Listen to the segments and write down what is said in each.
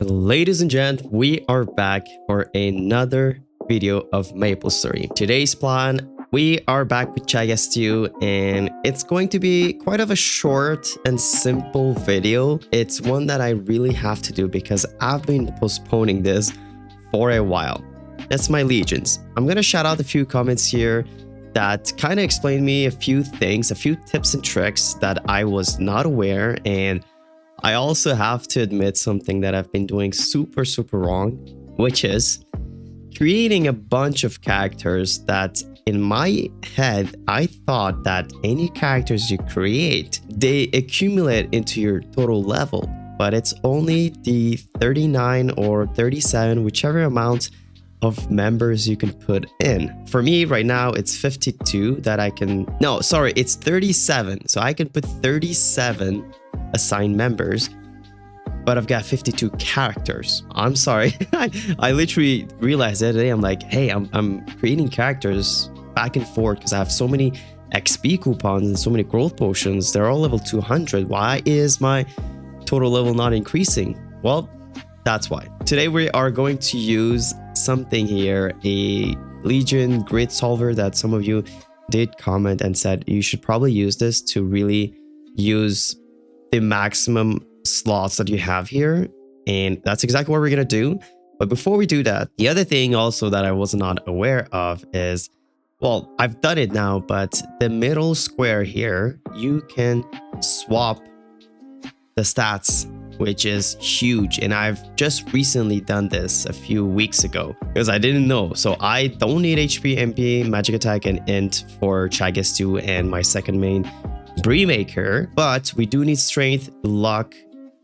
Ladies and gents, we are back for another video of MapleStory. Today's plan, we are back with Chagastu, and it's going to be quite of a short and simple video. It's one that I really have to do because I've been postponing this for a while. That's my legions. I'm gonna shout out a few comments here that kind of explain me a few things, a few tips and tricks that I was not aware, and I also have to admit something that I've been doing super wrong, which is creating a bunch of characters that in my head, I thought that any characters you create, they accumulate into your total level, but it's only the 39 or 37, whichever amount of members you can put in. For me right now, it's 52 that I can, no, sorry, it's 37. So I can put 37 assigned members, but I've got 52 characters. I'm sorry. I literally realized that today. I'm like, hey, I'm creating characters back and forth because I have so many XP coupons and so many growth potions. They're all level 200. Why is my total level not increasing? Well, that's why. Today we are going to use something here, a Legion grid solver that some of you did comment and said you should probably use this to really use the maximum slots that you have here, and that's exactly what we're gonna do. But before we do that, the other thing also that I was not aware of is, well, I've done it now, but the middle square here, you can swap the stats, which is huge, and I've just recently done this a few weeks ago because I didn't know. So I don't need HP, MP, magic attack, and int for Chagastu and my second main Maker, but we do need strength, luck,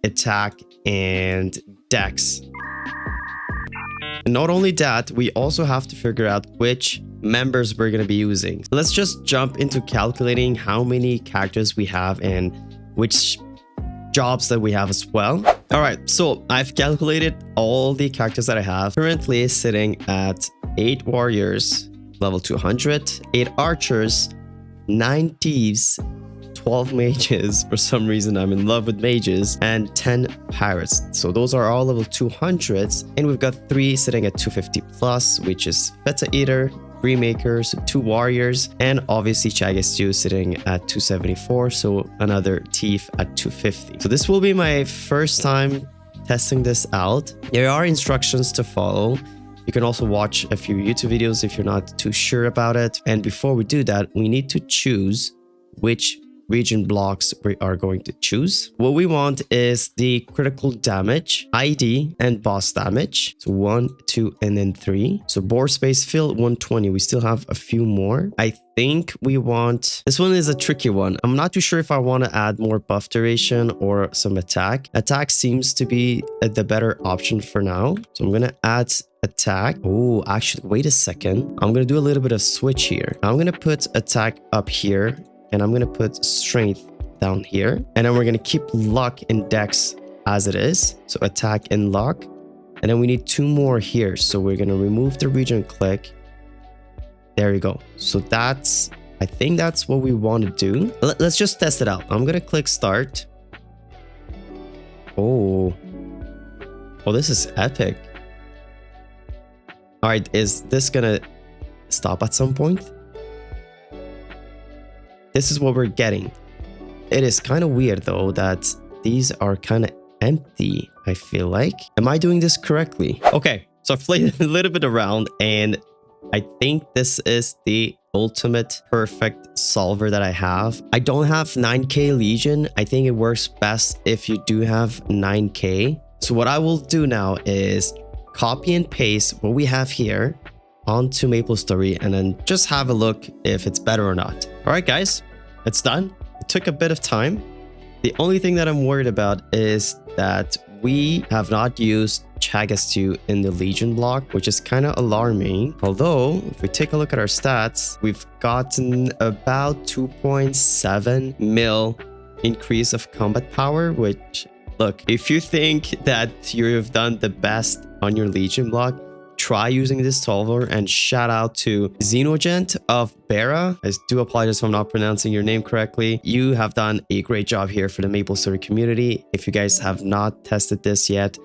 attack, and dex. And not only that, we also have to figure out which members we're going to be using. So let's just jump into calculating how many characters we have and which jobs that we have as well. All right, so I've calculated all the characters that I have. Currently sitting at 8 warriors, level 200, 8 archers, 9 thieves, 12 mages, for some reason I'm in love with mages, and 10 pirates. So those are all level 200s, and we've got 3 sitting at 250 plus, which is Feta Eater, Makers, 2 warriors, and obviously Chagastu sitting at 274, so another thief at 250. So this will be my first time testing this out. There are instructions to follow. You can also watch a few YouTube videos if you're not too sure about it. And before we do that, we need to choose which region blocks we are going to choose. What we want is the critical damage, ID, and boss damage. So 1, 2, and then 3. So board space fill 120. We still have a few more. I think we want, this one is a tricky one. I'm not too sure if I want to add more buff duration or some attack. Attack seems to be the better option for now. So I'm going to add attack. Oh, actually, wait a second. I'm going to do a little bit of switch here. I'm going to put attack up here, and I'm going to put strength down here. And then we're going to keep luck and dex as it is. So attack and luck. And then we need 2 more here. So we're going to remove the region click. There you go. So that's, I think that's what we want to do. Let's just test it out. I'm going to click start. Oh, this is epic. All right. Is this going to stop at some point? This is what we're getting. It is kind of weird though that these are kind of empty, I feel like. Am I doing this correctly? Okay, so I've played a little bit around, and I think this is the ultimate perfect solver that I have. I don't have 9k Legion. I think it works best if you do have 9k. So what I will do now is copy and paste what we have here onto MapleStory, and then just have a look if it's better or not. All right, guys, it's done. It took a bit of time. The only thing that I'm worried about is that we have not used Chagastu in the Legion block, which is kind of alarming. Although, if we take a look at our stats, we've gotten about 2.7 mil increase of combat power, which, look, if you think that you've done the best on your Legion block, try using this solver. And shout out to Xenogent of Bera. I do apologize if I'm not pronouncing your name correctly. You have done a great job here for the MapleStory community. If you guys have not tested this yet,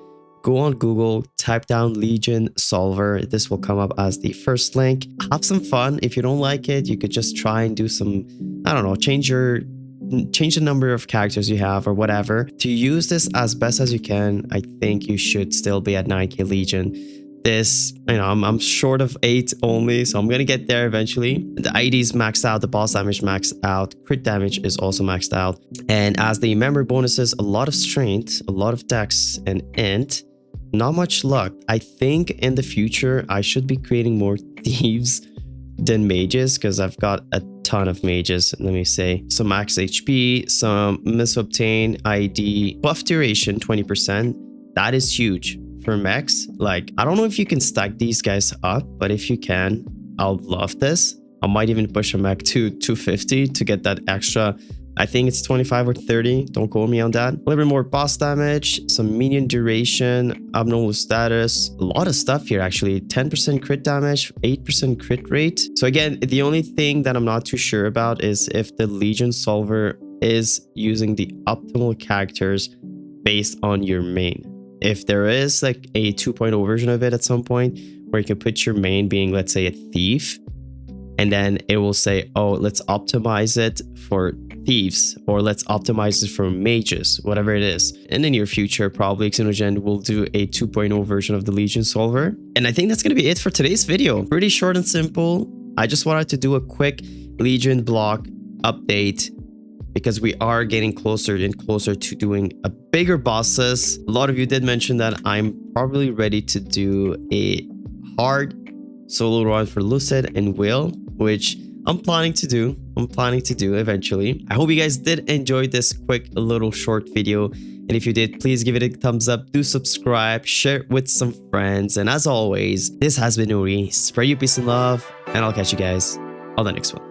go on Google, type down Legion Solver. This will come up as the first link. Have some fun. If you don't like it, you could just try and do some, I don't know, change the number of characters you have or whatever. To use this as best as you can, I think you should still be at 9k Legion. This, I'm short of 8 only, so I'm gonna get there eventually. The ID is maxed out, the boss damage maxed out, crit damage is also maxed out. And as the member bonuses, a lot of strength, a lot of dex, and int. Not much luck. I think in the future, I should be creating more thieves than mages, because I've got a ton of mages. Let me say some max HP, some miss obtain ID, buff duration 20%. That is huge for mechs. Like, I don't know if you can stack these guys up, but if you can, I'll love this. I might even push a mech to 250 to get that extra. I think it's 25 or 30. Don't quote me on that. A little bit more boss damage, some minion duration, abnormal status, a lot of stuff here actually. 10% crit damage, 8% crit rate. So again, the only thing that I'm not too sure about is if the Legion Solver is using the optimal characters based on your main. If there is like a 2.0 version of it at some point where you can put your main being, let's say, a thief, and then it will say, oh, let's optimize it for thieves, or let's optimize it for mages, whatever it is. In the near future, probably Xenogen will do a 2.0 version of the Legion Solver. And I think that's going to be it for today's video. Pretty short and simple. I just wanted to do a quick Legion block update, because we are getting closer and closer to doing a bigger bosses. A lot of you did mention that I'm probably ready to do a hard solo run for Lucid and Will, which I'm planning to do. Eventually. I hope you guys did enjoy this quick little short video. And if you did, please give it a thumbs up, do subscribe, share it with some friends. And as always, this has been Noori. Spread your peace and love, and I'll catch you guys on the next one.